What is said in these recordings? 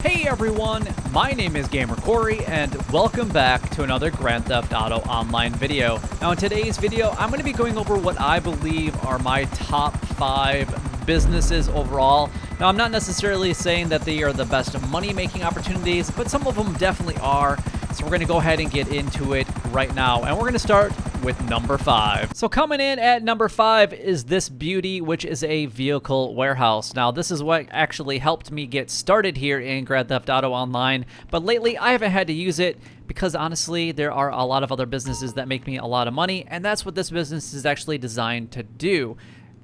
Hey everyone, my name is Gamer Corey and welcome back to another Grand Theft Auto Online video. Now in today's video, I'm going to be going over what I believe are my top 5 businesses overall. Now I'm not necessarily saying that they are the best money-making opportunities, but some of them definitely are. So we're going to go ahead and get into it right now, and we're going to start with number 5. So coming in at number 5 is this beauty, which is a vehicle warehouse. Now this is what actually helped me get started here in Grand Theft Auto Online, but lately I haven't had to use it because honestly there are a lot of other businesses that make me a lot of money, and that's what this business is actually designed to do,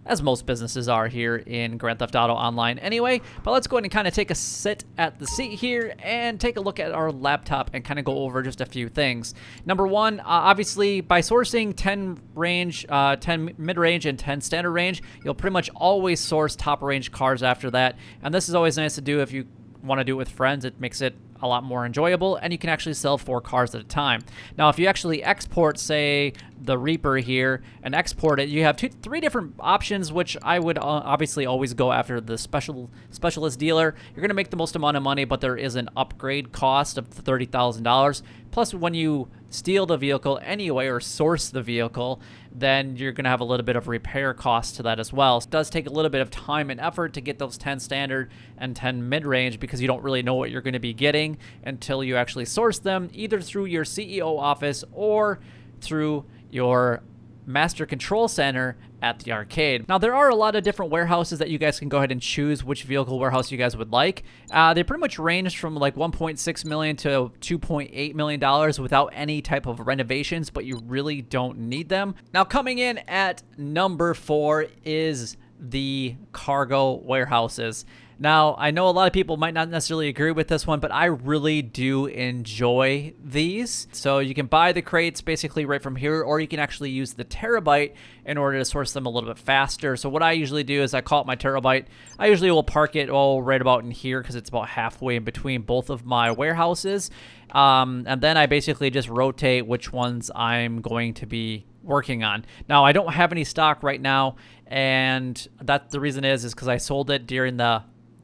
as most businesses are here in Grand Theft Auto Online anyway. But let's go ahead and kind of take a sit at the seat here and take a look at our laptop and kind of go over just a few things. Number one, obviously by sourcing 10 range, 10 mid-range and 10 standard range, you'll pretty much always source top range cars after that. And this is always nice to do if you want to do it with friends. It makes it a lot more enjoyable, and you can actually sell 4 cars at a time. Now if you actually export, say, the Reaper here and export it, you have 3 different options, which I would obviously always go after the specialist dealer. You're going to make the most amount of money, but there is an upgrade cost of $30,000. Plus, when you steal the vehicle anyway or source the vehicle, then you're going to have a little bit of repair cost to that as well. It does take a little bit of time and effort to get those 10 standard and 10 mid-range because you don't really know what you're going to be getting until you actually source them, either through your CEO office or through your master control center at the arcade. Now there are a lot of different warehouses that you guys can go ahead and choose which vehicle warehouse you guys would like. They pretty much range from like $1.6 million to $2.8 million without any type of renovations, but you really don't need them. Now coming in at number 4 is the cargo warehouses. Now, I know a lot of people might not necessarily agree with this one, but I really do enjoy these. So you can buy the crates basically right from here, or you can actually use the terabyte in order to source them a little bit faster. So what I usually do is I call it my terabyte. I usually will park it right about in here because it's about halfway in between both of my warehouses. And then I basically just rotate which ones I'm going to be working on. Now, I don't have any stock right now, and that the reason is because I sold it during the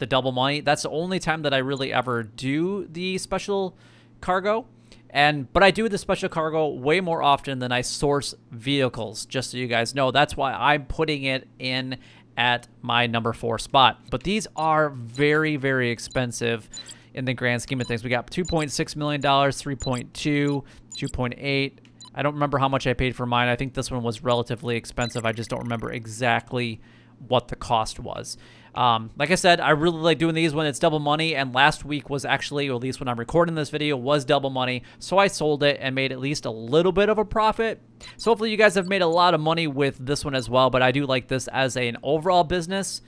double money. That's the only time that I really ever do the special cargo. But I do the special cargo way more often than I source vehicles, just so you guys know. That's why I'm putting it in at my number 4 spot. But these are very, very expensive in the grand scheme of things. We got $2.6 million, 3.2, 2.8. I don't remember how much I paid for mine. I think this one was relatively expensive. I just don't remember exactly what the cost was. Like I said, I really like doing these when it's double money, and last week was actually, or at least when I'm recording this video, was double money, so I sold it and made at least a little bit of a profit. So hopefully you guys have made a lot of money with this one as well, but I do like this as an overall business,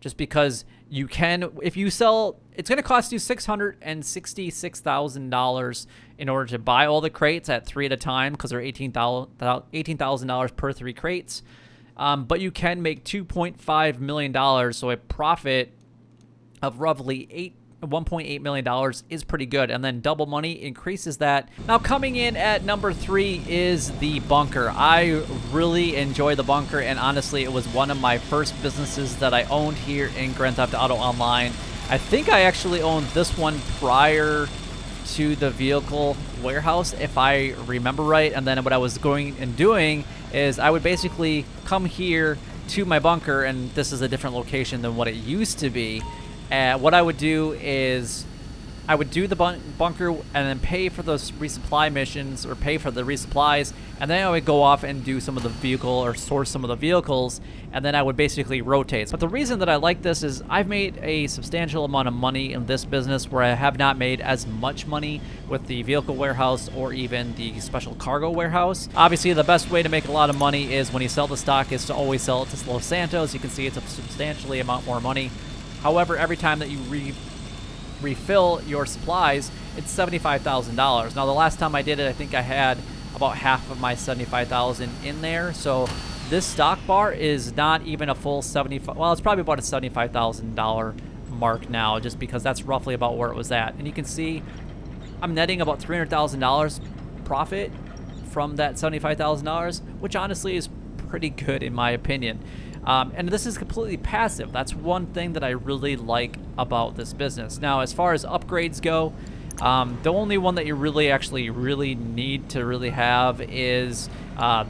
just because you can, if you sell, it's going to cost you $666,000 in order to buy all the crates at 3 at a time, because they're $18,000 per 3 crates. But you can make $2.5 million, so a profit of roughly $1.8 million is pretty good, and then double money increases that. Now coming in at number 3 is the bunker. I really enjoy the bunker, and honestly it was one of my first businesses that I owned here in Grand Theft Auto Online. I think I actually owned this one prior to the vehicle warehouse, if I remember right. And then what I was going and doing is I would basically come here to my bunker, and this is a different location than what it used to be. And what I would do is I would do the bunker and then pay for those resupply missions, or pay for the resupplies, and then I would go off and do some of the vehicle, or source some of the vehicles, and then I would basically rotate. But the reason that I like this is I've made a substantial amount of money in this business where I have not made as much money with the vehicle warehouse or even the special cargo warehouse. Obviously, the best way to make a lot of money is when you sell the stock is to always sell it to Los Santos. You can see it's a substantially amount more money. However, every time that you refill your supplies, it's $75,000. Now the last time I did it, I think I had about half of my $75,000 in there. So this stock bar is not even a full well, it's probably about a $75,000 mark now, just because that's roughly about where it was at. And you can see I'm netting about $300,000 profit from that $75,000, which honestly is pretty good in my opinion. And this is completely passive. That's one thing that I really like about this business. Now, as far as upgrades go, the only one that you really need to really have is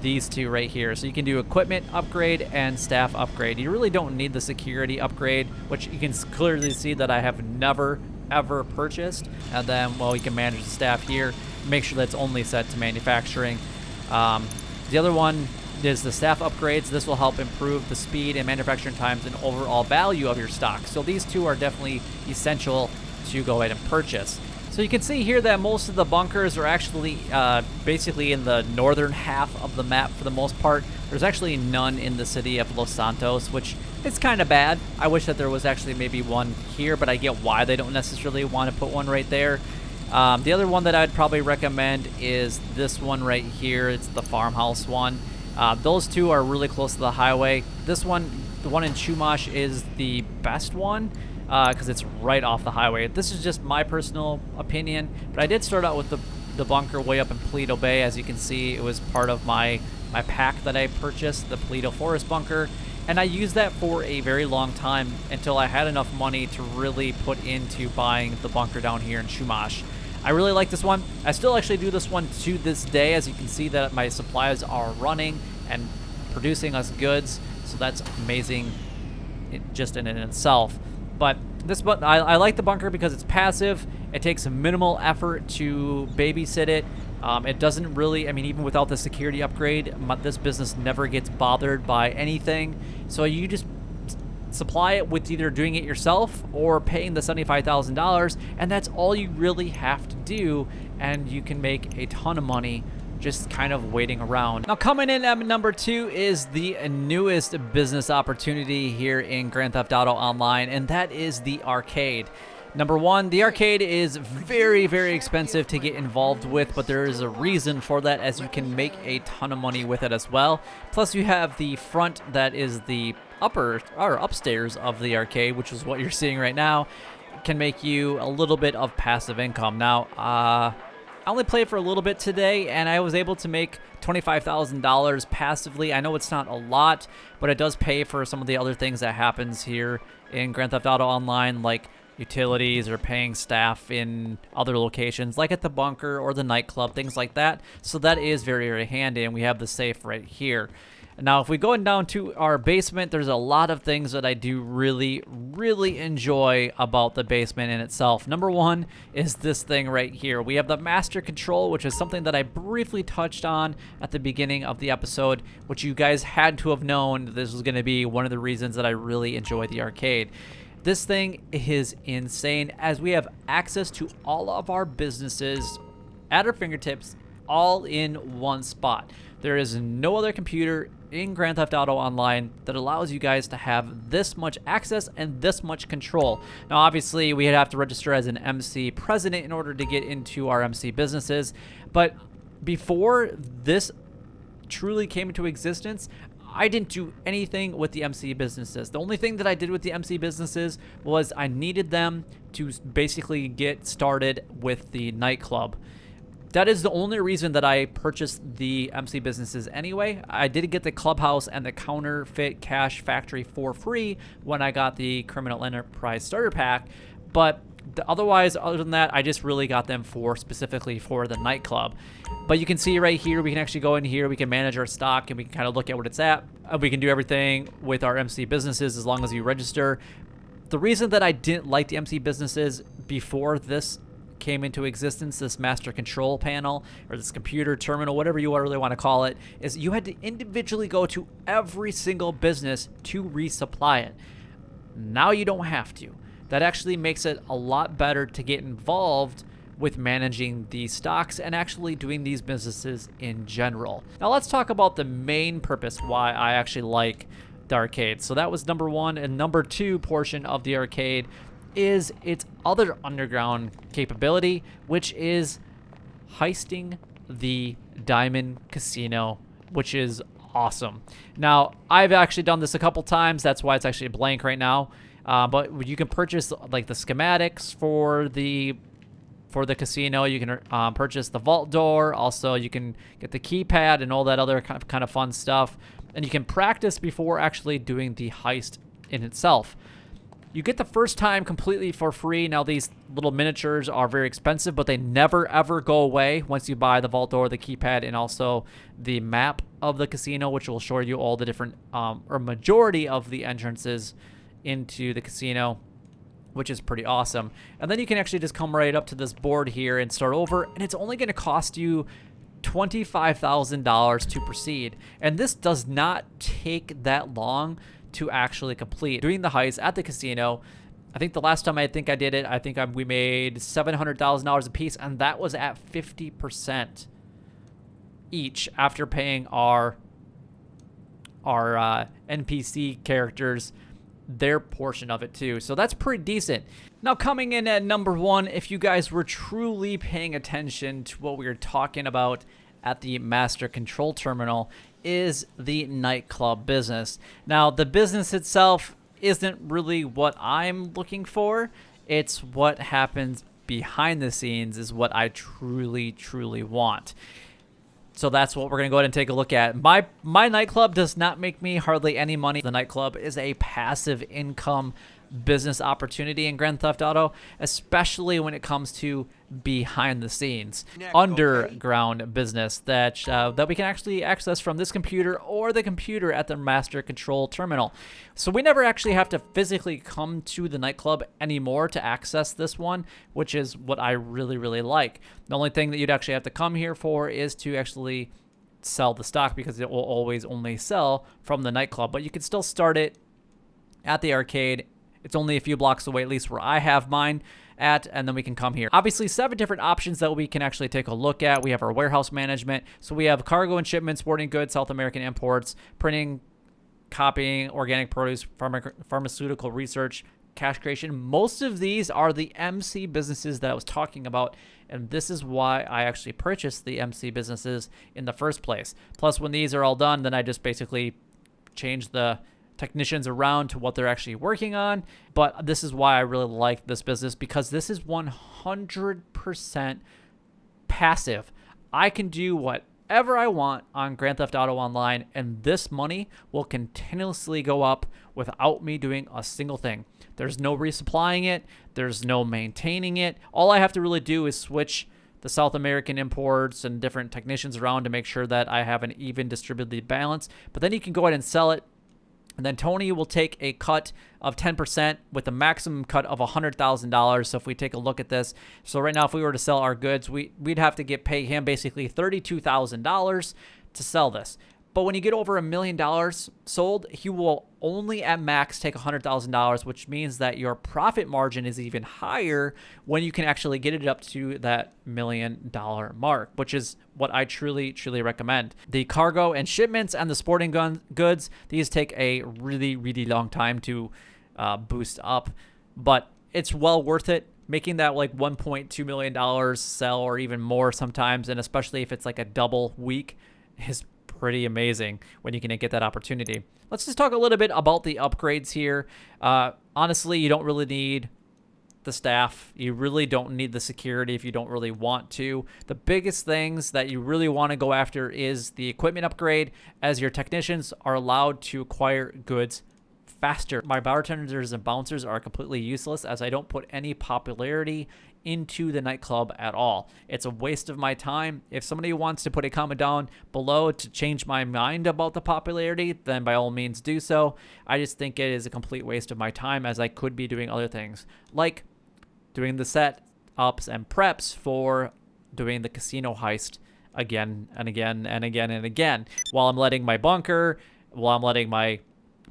these two right here. So you can do equipment upgrade and staff upgrade. You really don't need the security upgrade, which you can clearly see that I have never ever purchased. And then, well, you can manage the staff here. Make sure that's only set to manufacturing. The other one is the staff upgrades. This will help improve the speed and manufacturing times and overall value of your stock. So these two are definitely essential to go ahead and purchase. So you can see here that most of the bunkers are actually basically in the northern half of the map for the most part. There's actually none in the city of Los Santos, which is kind of bad. I wish that there was actually maybe one here, but I get why they don't necessarily want to put one right there. The other one that I'd probably recommend is this one right here. It's the farmhouse one. Those two are really close to the highway. This one, the one in Chumash, is the best one because it's right off the highway. This is just my personal opinion, but I did start out with the bunker way up in Paleto Bay. As you can see, it was part of my pack that I purchased, the Paleto Forest bunker, and I used that for a very long time until I had enough money to really put into buying the bunker down here in Chumash. I really like this one. I still actually do this one to this day. As you can see that my supplies are running and producing us goods, so that's amazing just in itself. But I like the bunker because it's passive. It takes minimal effort to babysit it. It doesn't really, I mean, even without the security upgrade, this business never gets bothered by anything. So you just supply it with either doing it yourself or paying the $75,000, and that's all you really have to do, and you can make a ton of money just kind of waiting around. Now, coming in at number 2 is the newest business opportunity here in Grand Theft Auto Online, and that is the arcade. Number 1, the arcade is very, very expensive to get involved with, but there is a reason for that, as you can make a ton of money with it as well. Plus, you have the front that is the upstairs of the arcade, which is what you're seeing right now. It can make you a little bit of passive income. Now, I only played for a little bit today, and I was able to make $25,000 passively. I know it's not a lot, but it does pay for some of the other things that happens here in Grand Theft Auto Online, like utilities or paying staff in other locations, like at the bunker or the nightclub, things like that. So that is very, very handy, and we have the safe right here. Now, if we go down to our basement, there's a lot of things that I do really, really enjoy about the basement in itself. Number 1 is this thing right here. We have the master control, which is something that I briefly touched on at the beginning of the episode, which you guys had to have known this was going to be one of the reasons that I really enjoy the arcade. This thing is insane, as we have access to all of our businesses at our fingertips, all in one spot. There is no other computer in Grand Theft Auto Online that allows you guys to have this much access and this much control. Now, obviously, we'd have to register as an MC president in order to get into our MC businesses, but before this truly came into existence, I didn't do anything with the MC businesses. The only thing that I did with the MC businesses was I needed them to basically get started with the nightclub. That is the only reason that I purchased the MC businesses anyway. I did get the clubhouse and the counterfeit cash factory for free when I got the criminal enterprise starter pack, but other than that, I just really got them specifically for the nightclub. But you can see right here, we can actually go in here, we can manage our stock, and we can kind of look at what it's at. We can do everything with our MC businesses as long as you register. The reason that I didn't like the MC businesses before this came into existence, this master control panel or this computer terminal, whatever you really want to call it, is you had to individually go to every single business to resupply it. Now you don't have to. That actually makes it a lot better to get involved with managing these stocks and actually doing these businesses in general. Now let's talk about the main purpose why I actually like the arcade. So that was number 1, and number 2 portion of the arcade is its other underground capability, which is heisting the Diamond Casino, which is awesome. Now, I've actually done this a couple times. That's why it's actually blank right now. But you can purchase like the schematics for the for the casino. You can purchase the vault door. Also, you can get the keypad and all that other kind of fun stuff. And you can practice before actually doing the heist in itself. You get the first time completely for free. Now, these little miniatures are very expensive, but they never, ever go away once you buy the vault door, the keypad, and also the map of the casino, which will show you all the different, or majority of the entrances into the casino, which is pretty awesome. And then you can actually just come right up to this board here and start over, and it's only going to cost you $25,000 to proceed. And this does not take that long to actually complete. Doing the heist at the casino, I think the last time I did it, we made $700,000 a piece, and that was at 50% each after paying our NPC characters their portion of it too. So that's pretty decent. Now, coming in at number 1, if you guys were truly paying attention to what we were talking about at the Master Control Terminal, is the nightclub business. Now, the business itself isn't really what I'm looking for. It's what happens behind the scenes is what I truly, truly want. So that's what we're going to go ahead and take a look at. My nightclub does not make me hardly any money. The nightclub is a passive income business opportunity in Grand Theft Auto, especially when it comes to behind the scenes, underground business that we can actually access from this computer or the computer at the Master Control Terminal. So we never actually have to physically come to the nightclub anymore to access this one, which is what I really, really like. The only thing that you'd actually have to come here for is to actually sell the stock, because it will always only sell from the nightclub, but you can still start it at the arcade. It's only a few blocks away, at least where I have mine at, and then we can come here. Obviously, 7 different options that we can actually take a look at. We have our warehouse management. So we have cargo and shipment, sporting goods, South American imports, printing, copying, organic produce, pharmaceutical research, cash creation. Most of these are the MC businesses that I was talking about, and this is why I actually purchased the MC businesses in the first place. Plus, when these are all done, then I just basically change the technicians around to what they're actually working on. But this is why I really like this business, because this is 100% passive. I can do whatever I want on Grand Theft Auto Online, and this money will continuously go up without me doing a single thing. There's no resupplying it. There's no maintaining it. All I have to really do is switch the South American imports and different technicians around to make sure that I have an even distributed balance. But then you can go ahead and sell it. And then Tony will take a cut of 10% with a maximum cut of $100,000. So if we take a look at this, so right now, if we were to sell our goods, we'd have to pay him basically $32,000 to sell this. But when you get over $1 million sold, he will only at max take $100,000, which means that your profit margin is even higher when you can actually get it up to that $1 million mark, which is what I truly, truly recommend. The cargo and shipments and the sporting goods, these take a really, really long time to boost up, but it's well worth it. Making that like $1.2 million sell or even more sometimes, and especially if it's like a double week, is pretty amazing when you can get that opportunity. Let's just talk a little bit about the upgrades here. Honestly, you don't really need the staff. You really don't need the security if you don't really want to. The biggest things that you really want to go after is the equipment upgrade, as your technicians are allowed to acquire goods faster. My bartenders and bouncers are completely useless, as I don't put any popularity into the nightclub at all. It's a waste of my time. If somebody wants to put a comment down below to change my mind about the popularity, then by all means do so. I just think it is a complete waste of my time, as I could be doing other things, like doing the setups and preps for doing the casino heist again and again and again and again, while I'm letting my bunker, while I'm letting my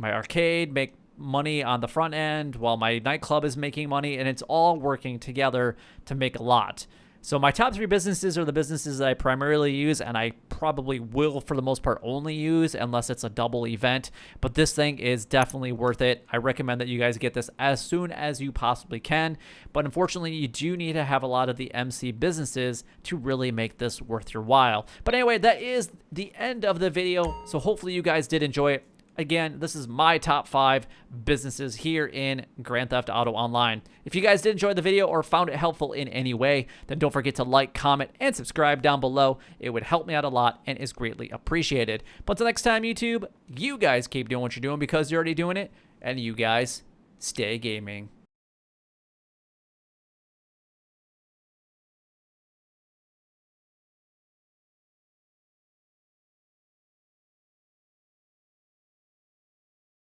arcade make money on the front end, while my nightclub is making money, and it's all working together to make a lot. So my top 3 businesses are the businesses that I primarily use, and I probably will for the most part only use unless it's a double event, but this thing is definitely worth it. I recommend that you guys get this as soon as you possibly can, but unfortunately you do need to have a lot of the MC businesses to really make this worth your while. But anyway, that is the end of the video, so hopefully you guys did enjoy it. Again, this is my top 5 businesses here in Grand Theft Auto Online. If you guys did enjoy the video or found it helpful in any way, then don't forget to like, comment, and subscribe down below. It would help me out a lot and is greatly appreciated. But until next time, YouTube, you guys keep doing what you're doing because you're already doing it, and you guys stay gaming.